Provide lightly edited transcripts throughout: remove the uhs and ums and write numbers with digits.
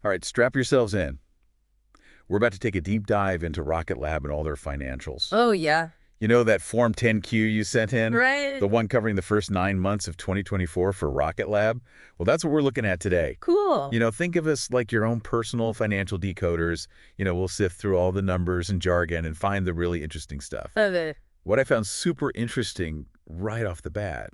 All right, strap yourselves in. We're about to take a deep dive into Rocket Lab and all their financials. Oh, yeah. You know that Form 10Q you sent in? Right. The one covering the first 9 months of 2024 for Rocket Lab? Well, that's what we're looking at today. Cool. Think of us like your own personal financial decoders. We'll sift through all the numbers and jargon and find the really interesting stuff. Love it. What I found super interesting right off the bat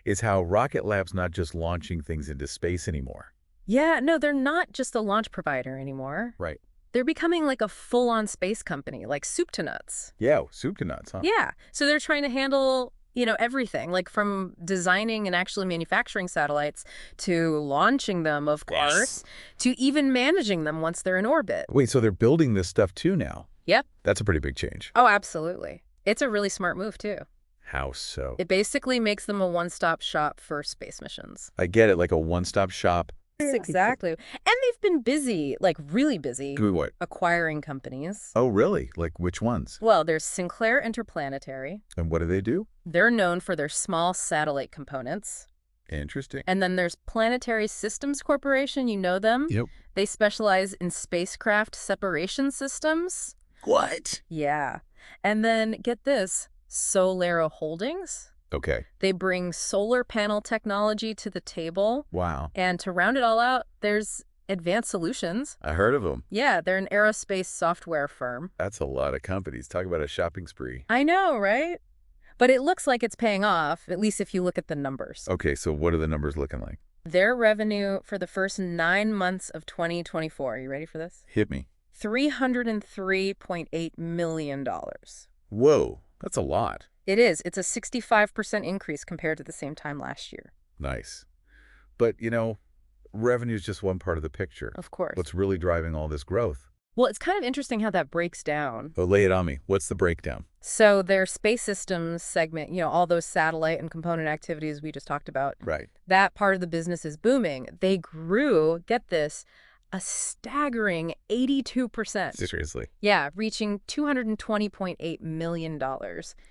is how Rocket Lab's not just launching things into space anymore. Yeah, no, they're not just a launch provider anymore. Right. They're becoming like a full-on space company, like soup to nuts. Yeah, soup to nuts, huh? Yeah. So they're trying to handle, everything, like from designing and actually manufacturing satellites to launching them, of course, to even managing them once they're in orbit. Wait, so they're building this stuff too now? Yep. That's a pretty big change. Oh, absolutely. It's a really smart move, too. How so? It basically makes them a one-stop shop for space missions. I get it, like a one-stop shop. Exactly. And they've been busy, like really busy, What? acquiring companies. Oh, really? Like which ones? Well, there's Sinclair Interplanetary. And what do they do? They're known for their small satellite components. Interesting. And then there's Planetary Systems Corporation. You know them? Yep. They specialize in spacecraft separation systems. What? Yeah. And then, get this, Solero Holdings. Okay. They bring solar panel technology to the table. Wow. And to round it all out, there's Advanced Solutions. I heard of them. Yeah, they're an aerospace software firm. That's a lot of companies. Talk about a shopping spree. I know, right? But it looks like it's paying off, at least if you look at the numbers. Okay, so what are the numbers looking like? Their revenue for the first 9 months of 2024, are you ready for this? Hit me. $303.8 million. Whoa, that's a lot. It is. It's a 65% increase compared to the same time last year. Nice. But, revenue is just one part of the picture. Of course. What's really driving all this growth? Well, it's kind of interesting how that breaks down. Oh, lay it on me. What's the breakdown? So their space systems segment, all those satellite and component activities we just talked about. Right. That part of the business is booming. They grew, get this, a staggering 82%. Seriously. Yeah, reaching $220.8 million.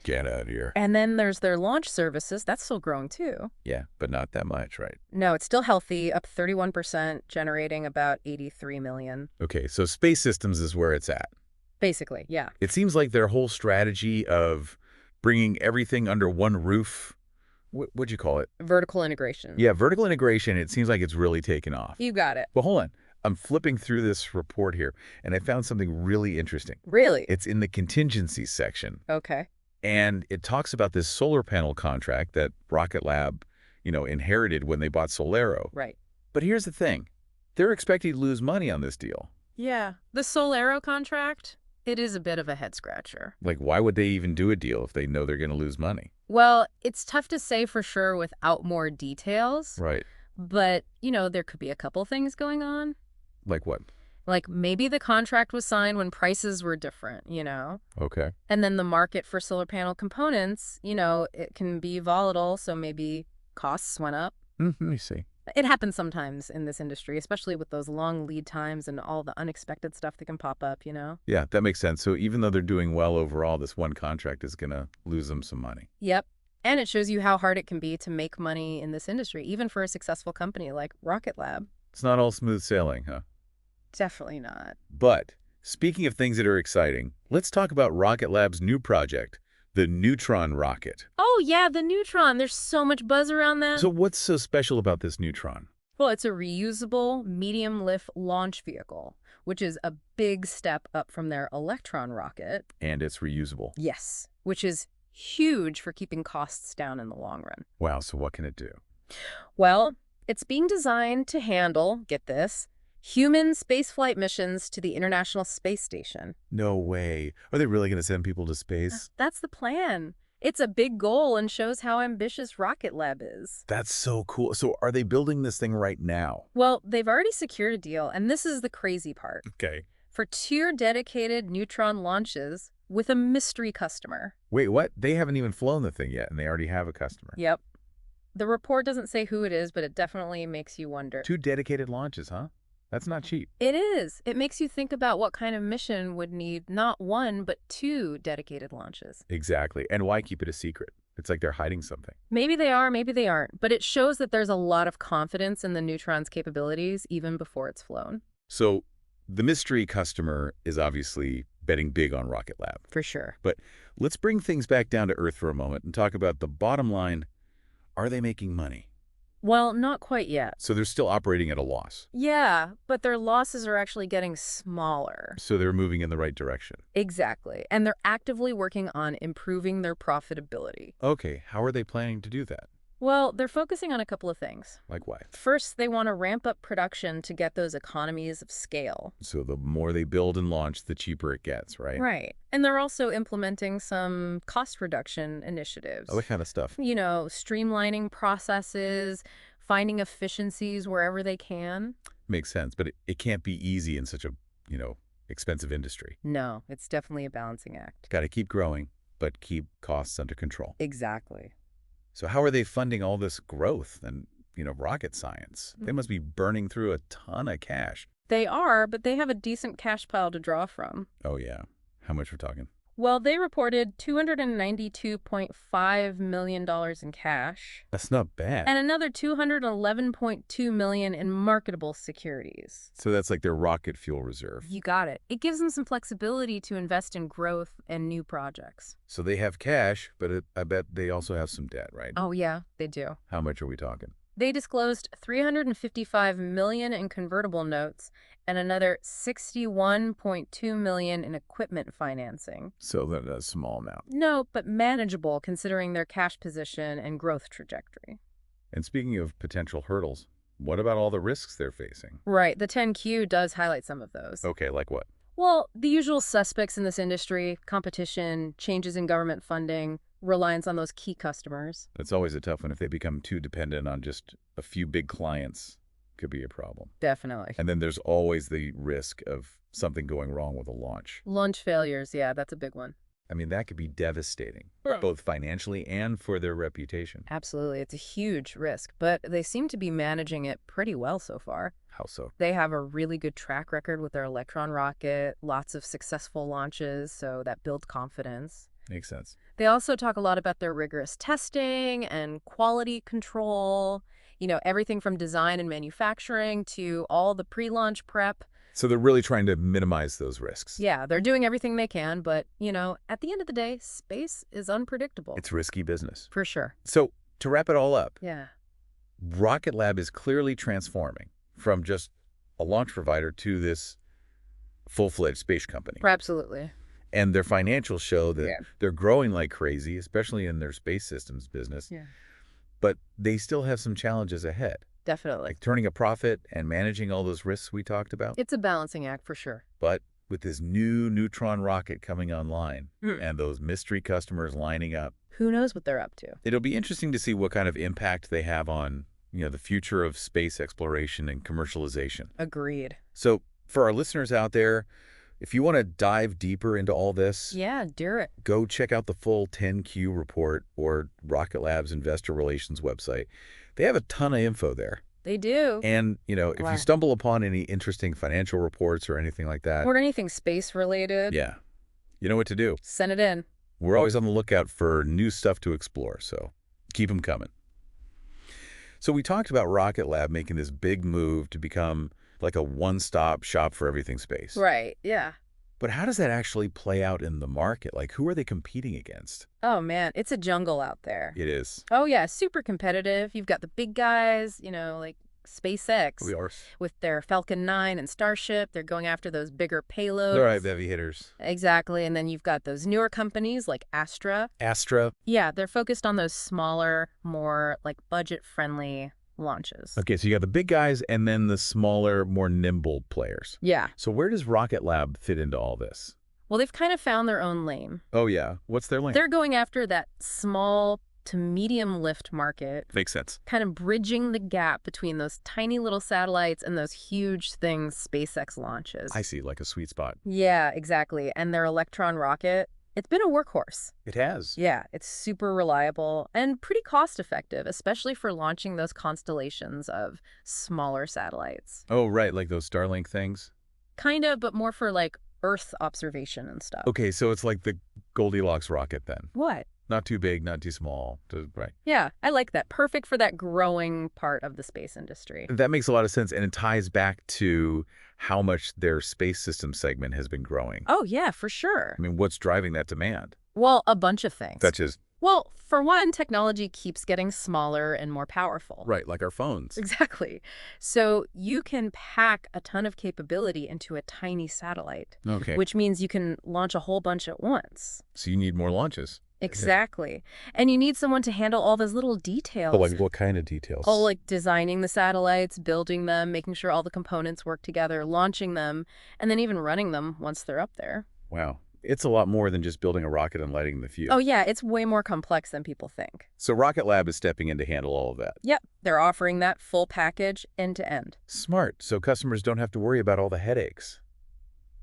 Get out of here. And then there's their launch services. That's still growing, too. Yeah, but not that much, right? No, it's still healthy, up 31%, generating about $83 million. Okay, so space systems is where it's at. Basically, yeah. It seems like their whole strategy of bringing everything under one roof, what'd you call it? Vertical integration. Yeah, vertical integration, it seems like it's really taken off. You got it. But hold on. I'm flipping through this report here, and I found something really interesting. Really? It's in the contingencies section. Okay. And it talks about this solar panel contract that Rocket Lab, inherited when they bought Solero. Right. But here's the thing. They're expecting to lose money on this deal. Yeah. The Solero contract, it is a bit of a head-scratcher. Like, why would they even do a deal if they know they're going to lose money? Well, it's tough to say for sure without more details. Right. But, there could be a couple things going on. Like what? Like maybe the contract was signed when prices were different, Okay. And then the market for solar panel components, it can be volatile, so maybe costs went up. Let me see. It happens sometimes in this industry, especially with those long lead times and all the unexpected stuff that can pop up, Yeah, that makes sense. So even though they're doing well overall, this one contract is going to lose them some money. Yep. And it shows you how hard it can be to make money in this industry, even for a successful company like Rocket Lab. It's not all smooth sailing, huh? Definitely not. But speaking of things that are exciting, let's talk about Rocket Lab's new project, the Neutron rocket. Oh, yeah, the Neutron. There's so much buzz around that. So what's so special about this Neutron? Well, it's a reusable medium-lift launch vehicle, which is a big step up from their Electron rocket. And it's reusable. Yes, which is huge for keeping costs down in the long run. Wow, so what can it do? Well, it's being designed to handle, get this, human spaceflight missions to the International Space Station. No way. Are they really going to send people to space? That's the plan. It's a big goal and shows how ambitious Rocket Lab is. That's so cool. So are they building this thing right now? Well, they've already secured a deal, and this is the crazy part. Okay. For 2 dedicated Neutron launches with a mystery customer. Wait, what? They haven't even flown the thing yet, and they already have a customer. Yep. The report doesn't say who it is, but it definitely makes you wonder. 2 dedicated launches, huh? That's not cheap. It is. It makes you think about what kind of mission would need not 1, but 2 dedicated launches. Exactly. And why keep it a secret? It's like they're hiding something. Maybe they are, maybe they aren't. But it shows that there's a lot of confidence in the Neutron's capabilities even before it's flown. So the mystery customer is obviously betting big on Rocket Lab. For sure. But let's bring things back down to earth for a moment and talk about the bottom line. Are they making money? Well, not quite yet. So they're still operating at a loss. Yeah, but their losses are actually getting smaller. So they're moving in the right direction. Exactly. And they're actively working on improving their profitability. Okay, how are they planning to do that? Well, they're focusing on a couple of things. Like why? First, they want to ramp up production to get those economies of scale. So the more they build and launch, the cheaper it gets, right? Right. And they're also implementing some cost reduction initiatives. Oh, what kind of stuff? You know, streamlining processes, finding efficiencies wherever they can. Makes sense, but it can't be easy in such a, expensive industry. No, it's definitely a balancing act. Got to keep growing, but keep costs under control. Exactly. So how are they funding all this growth and, rocket science? They must be burning through a ton of cash. They are, but they have a decent cash pile to draw from. Oh, yeah. How much we're talking? Well, they reported $292.5 million in cash. That's not bad. And another $211.2 million in marketable securities. So that's like their rocket fuel reserve. You got it. It gives them some flexibility to invest in growth and new projects. So they have cash, but I bet they also have some debt, right? Oh, yeah, they do. How much are we talking? They disclosed $355 million in convertible notes and another $61.2 million in equipment financing. So that's a small amount. No, but manageable considering their cash position and growth trajectory. And speaking of potential hurdles, what about all the risks they're facing? Right, the 10Q does highlight some of those. Okay, like what? Well, the usual suspects in this industry: competition, changes in government funding, reliance on those key customers. It's always a tough one. If they become too dependent on just a few big clients, could be a problem. Definitely. And then there's always the risk of something going wrong with a launch. Launch failures, yeah, that's a big one. I mean, that could be devastating, Right. both financially and for their reputation. Absolutely. It's a huge risk, but they seem to be managing it pretty well so far. How so? They have a really good track record with their Electron rocket, lots of successful launches, so that builds confidence. Makes sense. They also talk a lot about their rigorous testing and quality control, everything from design and manufacturing to all the pre-launch prep. So they're really trying to minimize those risks. Yeah, they're doing everything they can, but, at the end of the day, space is unpredictable. It's risky business. For sure. So to wrap it all up, Yeah. Rocket Lab is clearly transforming from just a launch provider to this full-fledged space company. Absolutely. And their financials show that Yeah. they're growing like crazy, especially in their space systems business. Yeah. But they still have some challenges ahead, Definitely. like turning a profit and managing all those risks we talked about. It's a balancing act for sure. But with this new Neutron rocket coming online Hmm. and those mystery customers lining up, Who knows what they're up to? it'll be interesting to see what kind of impact they have on, the future of space exploration and commercialization. Agreed. So for our listeners out there, if you want to dive deeper into all this, Yeah, do it. go check out the full 10Q report or Rocket Lab's investor relations website. They have a ton of info there. They do. And, if Wow. you stumble upon any interesting financial reports or anything like that, Or anything space related. yeah, you know what to do. Send it in. We're always on the lookout for new stuff to explore, so keep them coming. So we talked about Rocket Lab making this big move to become like a one-stop shop for everything space. Right. Yeah. But how does that actually play out in the market? Like, who are they competing against? Oh, man. It's a jungle out there. It is. Oh, yeah. Super competitive. You've got the big guys, like SpaceX We are. with their Falcon 9 and Starship. They're going after those bigger payloads. All right, heavy hitters. Exactly. And then you've got those newer companies like Astra. Astra. Yeah, they're focused on those smaller, more like budget-friendly launches. Okay, so you got the big guys and then the smaller, more nimble players. Yeah. So where does Rocket Lab fit into all this? Well, they've kind of found their own lane. Oh, yeah. What's their lane? They're going after that small to medium lift market, Makes sense. kind of bridging the gap between those tiny little satellites and those huge things SpaceX launches. I see, like a sweet spot. Yeah, exactly. And their Electron rocket, it's been a workhorse. It has. Yeah, it's super reliable and pretty cost effective, especially for launching those constellations of smaller satellites. Oh, right, like those Starlink things? Kind of, but more for like Earth observation and stuff. Okay, so it's like the Goldilocks rocket then. What? Not too big, not too small. Right. Yeah, I like that. Perfect for that growing part of the space industry. That makes a lot of sense, and it ties back to how much their space system segment has been growing. Oh, yeah, for sure. I mean, what's driving that demand? Well, a bunch of things. Such as, Well, for one, technology keeps getting smaller and more powerful. right, like our phones. Exactly. So you can pack a ton of capability into a tiny satellite, Okay. which means you can launch a whole bunch at once. So you need more launches. Exactly. And you need someone to handle all those little details. But like what kind of details? Oh, like designing the satellites, building them, making sure all the components work together, launching them, and then even running them once they're up there. Wow. It's a lot more than just building a rocket and lighting the fuse. Oh, yeah, it's way more complex than people think. So Rocket Lab is stepping in to handle all of that. Yep, they're offering that full package end to end. Smart. So customers don't have to worry about all the headaches.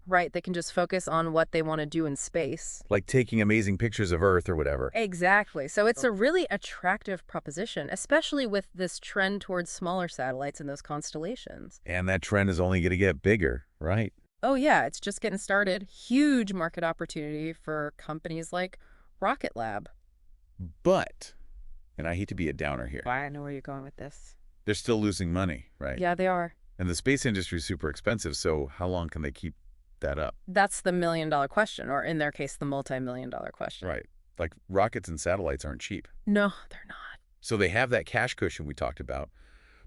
Right, they can just focus on what they want to do in space. Like taking amazing pictures of Earth or whatever. Exactly. So it's a really attractive proposition, especially with this trend towards smaller satellites in those constellations. And that trend is only going to get bigger, right? Oh, yeah, it's just getting started. Huge market opportunity for companies like Rocket Lab. But, and I hate to be a downer here, I know where you're going with this. they're still losing money, right? Yeah, they are. And the space industry is super expensive, so how long can they keep that up? That's the million-dollar question, or in their case, the multi-million-dollar question. Right. Like rockets and satellites aren't cheap. No, they're not. So they have that cash cushion we talked about,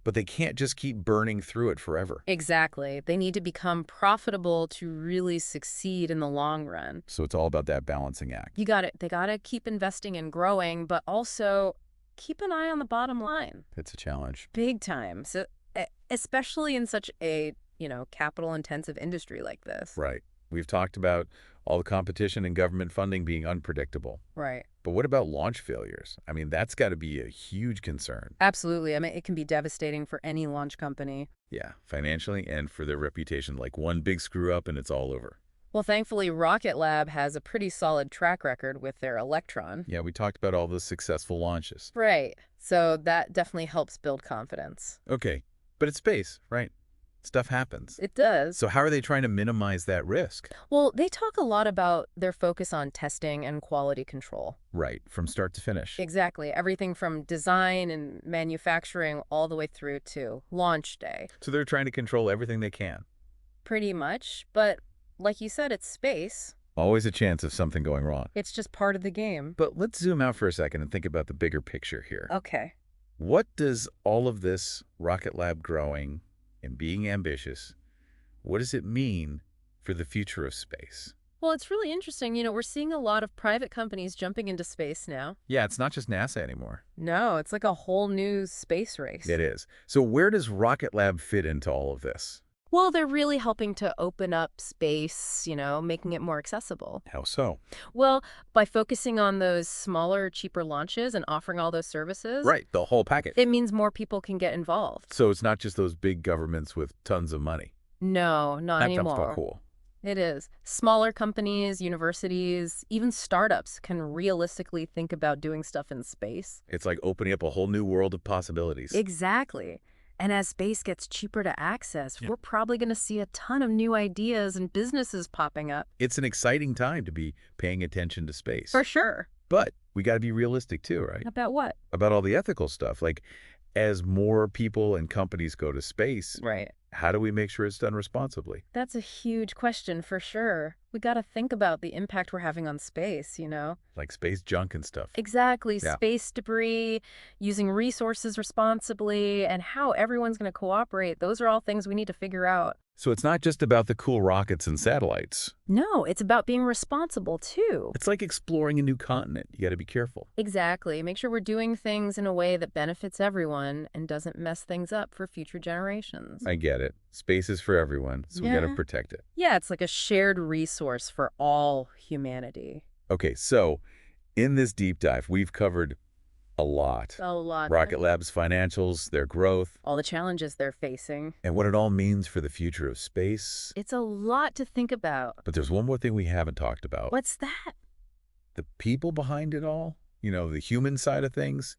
but they can't just keep burning through it forever. Exactly. They need to become profitable to really succeed in the long run. So it's all about that balancing act. You got it. They got to keep investing and growing, but also keep an eye on the bottom line. It's a challenge. Big time. So, especially in such a, capital-intensive industry like this. Right. We've talked about all the competition and government funding being unpredictable. Right. But what about launch failures? I mean, that's got to be a huge concern. Absolutely. I mean, it can be devastating for any launch company. Yeah, financially and for their reputation. Like one big screw up and it's all over. Well, thankfully, Rocket Lab has a pretty solid track record with their Electron. Yeah, we talked about all the successful launches. Right. So that definitely helps build confidence. Okay, but it's space, right? Stuff happens. It does. So how are they trying to minimize that risk? Well, they talk a lot about their focus on testing and quality control. Right, from start to finish. Exactly. Everything from design and manufacturing all the way through to launch day. So they're trying to control everything they can. Pretty much. But like you said, it's space. Always a chance of something going wrong. It's just part of the game. But let's zoom out for a second and think about the bigger picture here. Okay. What does all of this Rocket Lab growing and being ambitious, what does it mean for the future of space? Well, it's really interesting. We're seeing a lot of private companies jumping into space now. Yeah, it's not just NASA anymore. No, it's like a whole new space race. It is. So where does Rocket Lab fit into all of this? Well, they're really helping to open up space, making it more accessible. How so? Well, by focusing on those smaller, cheaper launches and offering all those services. Right, the whole package. It means more people can get involved. So it's not just those big governments with tons of money. No, not anymore. That's cool. It is. Smaller companies, universities, even startups can realistically think about doing stuff in space. It's like opening up a whole new world of possibilities. Exactly. And as space gets cheaper to access, we're probably going to see a ton of new ideas and businesses popping up. It's an exciting time to be paying attention to space. For sure. But we got to be realistic too, right? About what? About all the ethical stuff. Like, as more people and companies go to space, right, how do we make sure it's done responsibly? That's a huge question for sure. We got to think about the impact we're having on space, Like space junk and stuff. Exactly. Yeah. Space debris, using resources responsibly, and how everyone's going to cooperate. Those are all things we need to figure out. So it's not just about the cool rockets and satellites. No, it's about being responsible, too. It's like exploring a new continent. You got to be careful. Exactly. Make sure we're doing things in a way that benefits everyone and doesn't mess things up for future generations. I get it. Space is for everyone, so we got to protect it. Yeah, it's like a shared resource for all humanity. Okay, so in this deep dive, we've covered a lot. A lot. Rocket Lab's financials, their growth, all the challenges they're facing, and what it all means for the future of space. It's a lot to think about. But there's one more thing we haven't talked about. What's that? The people behind it all, the human side of things.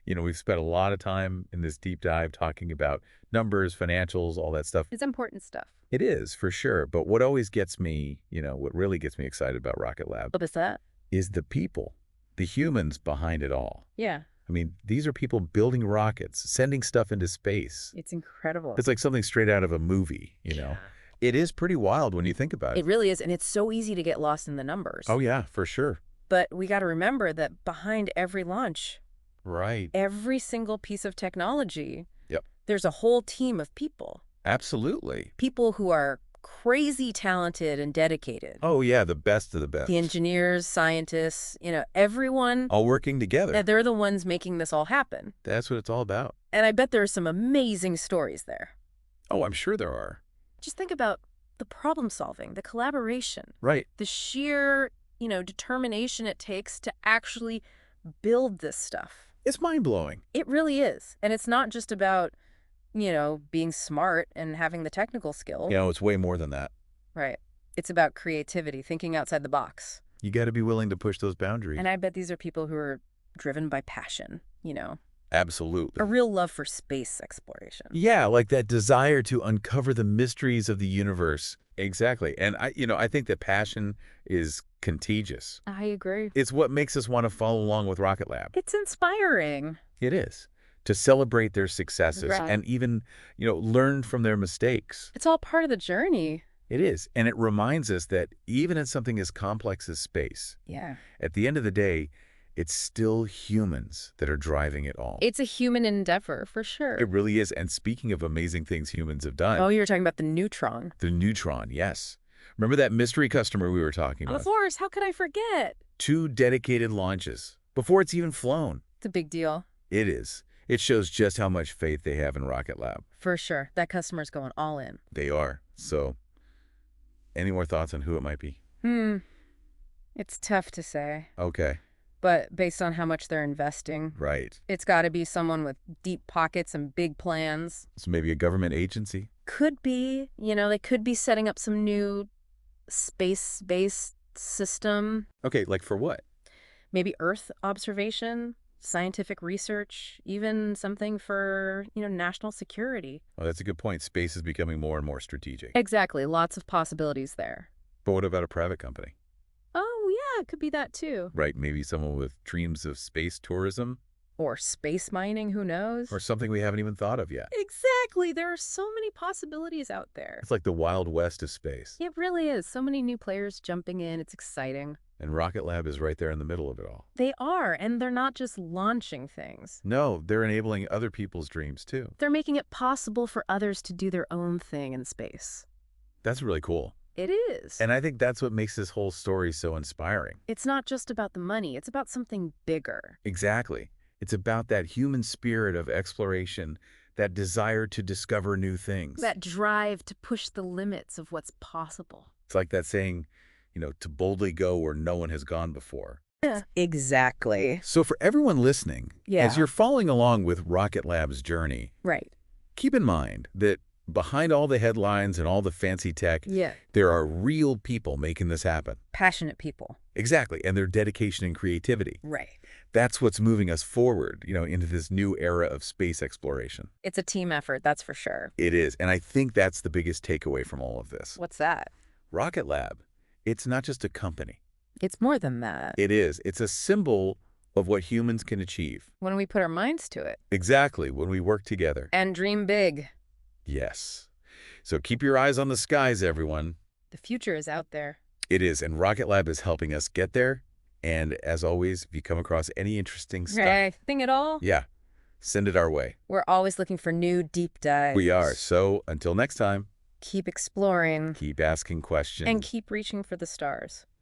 We've spent a lot of time in this deep dive talking about numbers, financials, all that stuff. It's important stuff. It is, for sure. But what always gets me, what really gets me excited about Rocket Lab What is that? is the people. the humans behind it all. Yeah. I mean, these are people building rockets, sending stuff into space. It's incredible. It's like something straight out of a movie, you know? It is pretty wild when you think about it. It really is, and it's so easy to get lost in the numbers. Oh, yeah, for sure. But we got to remember that behind every launch, Right. every single piece of technology, Yep. there's a whole team of people. Absolutely. People who are crazy talented and dedicated. Oh, yeah, the best of the best. The engineers, scientists, everyone. All working together. They're the ones making this all happen. That's what it's all about. And I bet there are some amazing stories there. Oh, I'm sure there are. Just think about the problem solving, the collaboration, Right. the sheer, determination it takes to actually build this stuff. It's mind-blowing. It really is. And it's not just about, being smart and having the technical skill. It's way more than that. Right. It's about creativity, thinking outside the box. You got to be willing to push those boundaries. And I bet these are people who are driven by passion, Absolutely. a real love for space exploration. Yeah, like that desire to uncover the mysteries of the universe. Exactly. And I think that passion is contagious. I agree. It's what makes us want to follow along with Rocket Lab. It's inspiring. It is. To celebrate their successes Right. and even, learn from their mistakes. It's all part of the journey. It is. And it reminds us that even in something as complex as space, Yeah. at the end of the day, it's still humans that are driving it all. It's a human endeavor, for sure. It really is. And speaking of amazing things humans have done, Oh, you were talking about the Neutron. the Neutron, yes. Remember that mystery customer we were talking about? Of course. How could I forget? 2 dedicated launches before it's even flown. It's a big deal. It is. It shows just how much faith they have in Rocket Lab. For sure. That customer's going all in. They are. So, any more thoughts on who it might be? It's tough to say. Okay. But based on how much they're investing, Right. it's got to be someone with deep pockets and big plans. So maybe a government agency? Could be, they could be setting up some new space-based system. Okay, like for what? Maybe Earth observation, scientific research, even something for, national security. Oh, that's a good point. Space is becoming more and more strategic. Exactly. Lots of possibilities there. But what about a private company? Oh, yeah, it could be that too. Right, maybe someone with dreams of space tourism? Or space mining, who knows? Or something we haven't even thought of yet. Exactly. There are so many possibilities out there. It's like the Wild West of space. It really is. So many new players jumping in. It's exciting. And Rocket Lab is right there in the middle of it all. They are, and they're not just launching things. No, they're enabling other people's dreams too. They're making it possible for others to do their own thing in space. That's really cool. It is. And I think that's what makes this whole story so inspiring. It's not just about the money. It's about something bigger. Exactly. It's about that human spirit of exploration, that desire to discover new things. That drive to push the limits of what's possible. It's like that saying, to boldly go where no one has gone before. Yeah. Exactly. So for everyone listening, Yeah. as you're following along with Rocket Lab's journey, Right. keep in mind that behind all the headlines and all the fancy tech, Yeah. there are real people making this happen. Passionate people. Exactly. And their dedication and creativity. Right. That's what's moving us forward, into this new era of space exploration. It's a team effort, that's for sure. It is. And I think that's the biggest takeaway from all of this. What's that? Rocket Lab, it's not just a company. It's more than that. It is. It's a symbol of what humans can achieve. When we put our minds to it. Exactly. When we work together. And dream big. Yes. So keep your eyes on the skies, everyone. The future is out there. It is. And Rocket Lab is helping us get there. And as always, if you come across any interesting stuff, Anything at all? yeah, send it our way. We're always looking for new deep dives. We are. So until next time, Keep exploring. keep asking questions. And keep reaching for the stars.